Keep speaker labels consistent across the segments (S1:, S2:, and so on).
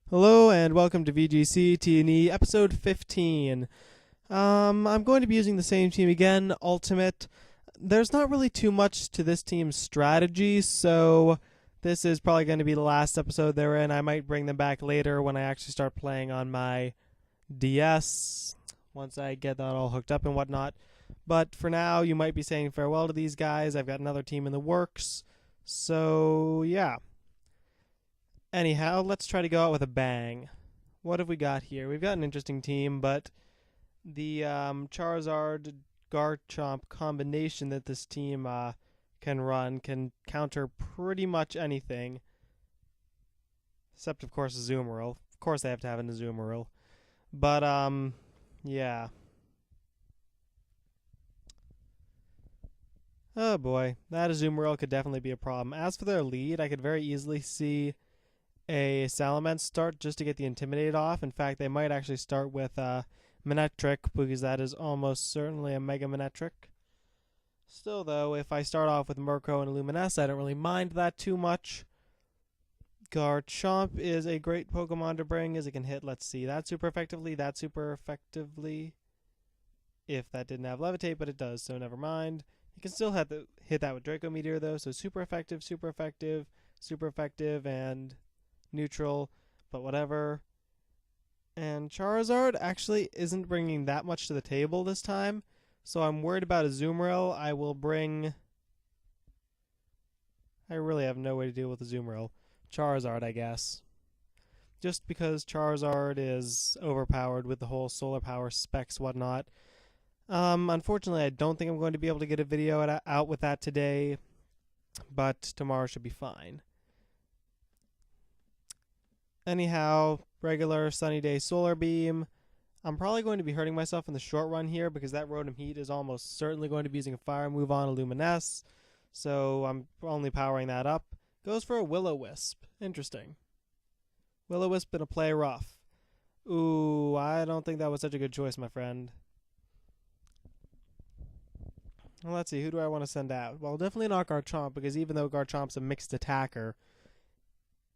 S1: Hello and welcome to VGC T&E episode 15. I'm going to be using the same team again, Ultimate. There's not really too much to this team's strategy, so this is probably going to be the last episode they're in. I might bring them back later when I actually start playing on my DS, once I get that all hooked up and whatnot. But for now, you might be saying farewell to these guys. I've got another team in the works, so yeah. Anyhow, let's try to go out with a bang. What have we got here? We've got an interesting team, but the Charizard Garchomp combination that this team can run can counter pretty much anything. Except, of course, Azumarill. Of course they have to have an Azumarill. But, yeah. Oh boy, that Azumarill could definitely be a problem. As for their lead, I could very easily see a Salamence start just to get the Intimidate off. In fact, they might actually start with Manectric, because that is almost certainly a Mega Manectric. Still, though, if I start off with Murkrow and Luminesce, I don't really mind that too much. Garchomp is a great Pokemon to bring, as it can hit, let's see, that super effectively, that super effectively. If that didn't have Levitate, but it does, so never mind. You can still hit that with Draco Meteor, though, so super effective, super effective, super effective, and neutral, but whatever. And Charizard actually isn't bringing that much to the table this time, so I'm worried about Azumarill. I really have no way to deal with Azumarill. Charizard, I guess. Just because Charizard is overpowered with the whole solar power specs whatnot. Unfortunately, I don't think I'm going to be able to get a video out with that today, but tomorrow should be fine. Anyhow, regular sunny day solar beam. I'm probably going to be hurting myself in the short run here because that Rotom Heat is almost certainly going to be using a fire move on a Luminesce, so I'm only powering that up. Goes for a Will-O-Wisp. Interesting. Will-O-Wisp in a play rough. Ooh, I don't think that was such a good choice, my friend. Well, let's see, who do I want to send out? Well, definitely not Garchomp, because even though Garchomp's a mixed attacker,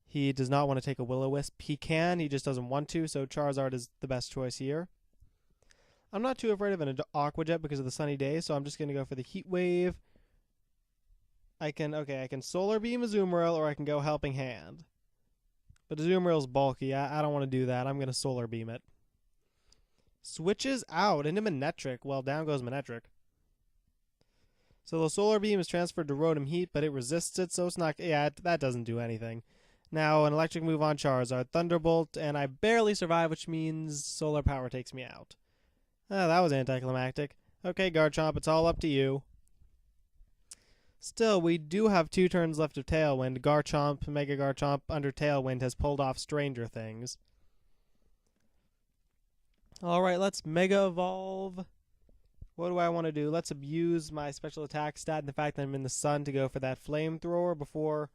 S1: he does not want to take a Will-O-Wisp. He can, he just doesn't want to, so Charizard is the best choice here. I'm not too afraid of an Aqua Jet because of the sunny day, so I'm just going to go for the Heat Wave. I can Solar Beam Azumarill, or I can go Helping Hand. But Azumarill's bulky. I don't want to do that. I'm going to Solar Beam it. Switches out into Manectric. Well, down goes Manectric. So the Solar Beam is transferred to Rotom Heat, but it resists it, so it's not... Yeah, that doesn't do anything. Now, an electric move on Charizard. Thunderbolt, and I barely survive, which means Solar Power takes me out. Oh, that was anticlimactic. Okay, Garchomp, it's all up to you. Still, we do have 2 turns left of Tailwind. Garchomp, Mega-Garchomp, under Tailwind has pulled off Stranger Things. Alright, let's Mega Evolve. What do I want to do? Let's abuse my special attack stat and the fact that I'm in the sun to go for that Flamethrower before...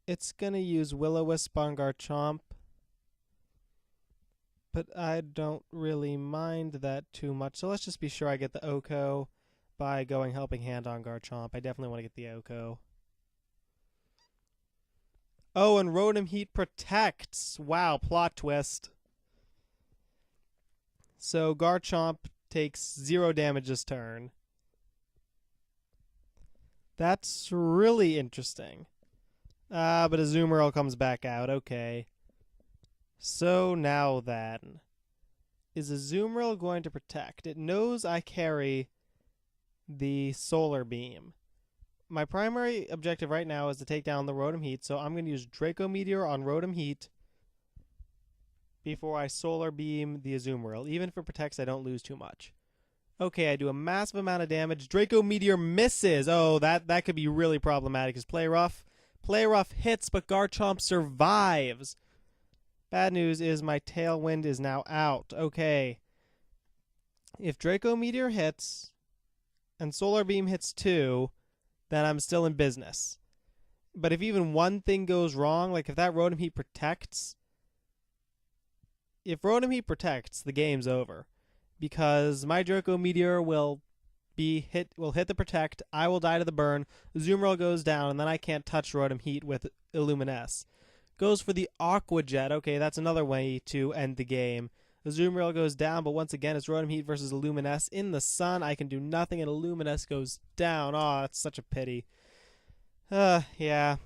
S1: It's going to use Will-O-Wisp on Garchomp, but I don't really mind that too much. So let's just be sure I get the Oko by going Helping Hand on Garchomp. I definitely want to get the Oko. Oh, and Rotom Heat protects. Wow, plot twist. So Garchomp takes 0 damage this turn. That's really interesting. But Azumarill comes back out. Okay. So now then. Is Azumarill going to protect? It knows I carry the Solar Beam. My primary objective right now is to take down the Rotom Heat, so I'm going to use Draco Meteor on Rotom Heat before I Solar Beam the Azumarill. Even if it protects, I don't lose too much. Okay, I do a massive amount of damage. Draco Meteor misses. Oh, that could be really problematic. Is Play Rough? Play Rough hits, but Garchomp survives. Bad news is my Tailwind is now out. Okay. If Draco Meteor hits and Solar Beam hits too, then I'm still in business. But if even one thing goes wrong, like if that Rotom Heat protects, the game's over. Because my Draco Meteor will will hit the protect. I will die to the burn. Azumarill goes down, and then I can't touch Rotom Heat with Illuminess. Goes for the Aqua Jet. Okay, that's another way to end the game. Azumarill goes down, but once again, it's Rotom Heat versus Illuminess in the sun. I can do nothing, and Illuminess goes down. Oh, that's such a pity. Yeah.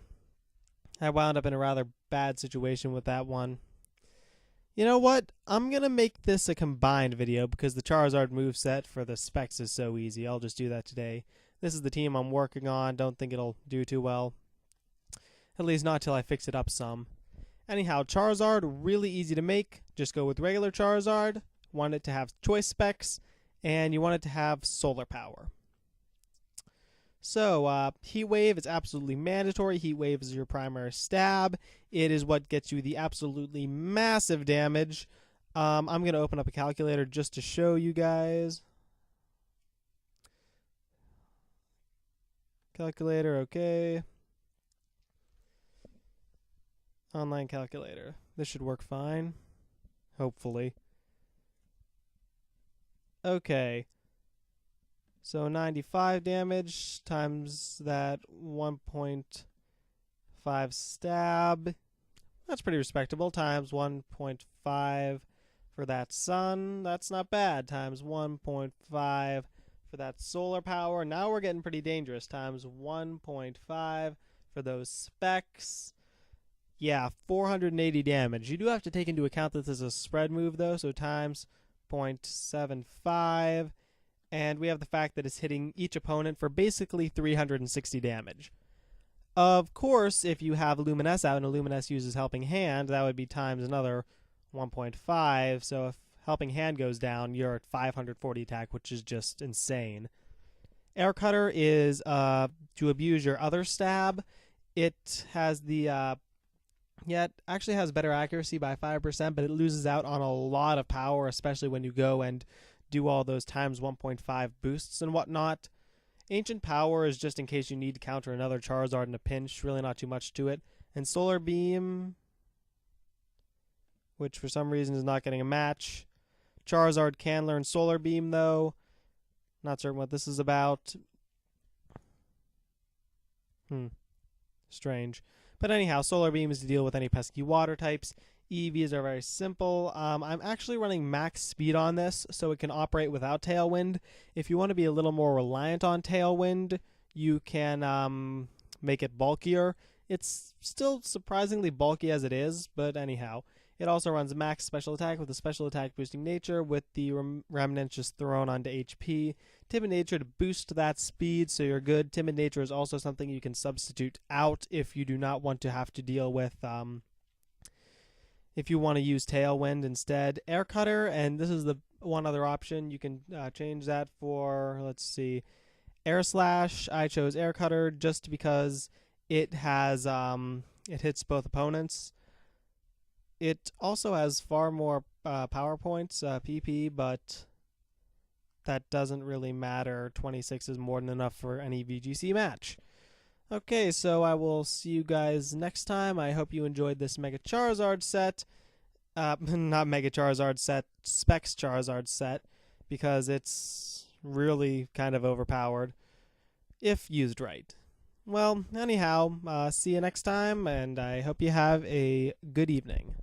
S1: I wound up in a rather bad situation with that one. You know what? I'm going to make this a combined video because the Charizard moveset for the Specs is so easy. I'll just do that today. This is the team I'm working on. Don't think it'll do too well. At least not till I fix it up some. Anyhow, Charizard, really easy to make. Just go with regular Charizard. Want it to have choice specs, and you want it to have solar power. So, Heat Wave is absolutely mandatory. Heat Wave is your primary stab. It is what gets you the absolutely massive damage. I'm going to open up a calculator just to show you guys. Calculator, okay. Online calculator. This should work fine. Hopefully. Okay. So 95 damage times that 1.5 stab. That's pretty respectable. Times 1.5 for that sun. That's not bad. Times 1.5 for that solar power. Now we're getting pretty dangerous. Times 1.5 for those specs. Yeah, 480 damage. You do have to take into account that this is a spread move, though. So times 0.75. And we have the fact that it's hitting each opponent for basically 360 damage. Of course, if you have Luminous out and Luminous uses Helping Hand, that would be times another 1.5. So if Helping Hand goes down, you're at 540 attack, which is just insane. Air Cutter is to abuse your other stab. It has the... it actually has better accuracy by 5%, but it loses out on a lot of power, especially when you go and do all those times 1.5 boosts and whatnot. Ancient Power is just in case you need to counter another Charizard in a pinch. Really not too much to it. And Solar Beam, which for some reason is not getting a match. Charizard can learn Solar Beam, though. Not certain what this is about. Strange. But anyhow, Solar Beam is to deal with any pesky water types. EVs are very simple. I'm actually running max speed on this, so it can operate without Tailwind. If you want to be a little more reliant on Tailwind, you can make it bulkier. It's still surprisingly bulky as it is, but anyhow. It also runs max special attack with a special attack boosting nature with the remnant just thrown onto HP. Timid nature to boost that speed, so you're good. Timid nature is also something you can substitute out if you do not want to have to deal with... if you want to use Tailwind instead. Air Cutter, and this is the one other option. You can change that for, let's see, Air Slash. I chose Air Cutter just because it has it hits both opponents. It also has far more power points, PP, but that doesn't really matter. 26 is more than enough for any VGC match. Okay, so I will see you guys next time. I hope you enjoyed this Mega Charizard set. Not Mega Charizard set, Specs Charizard set, because it's really kind of overpowered if used right. Well, anyhow, see you next time, and I hope you have a good evening.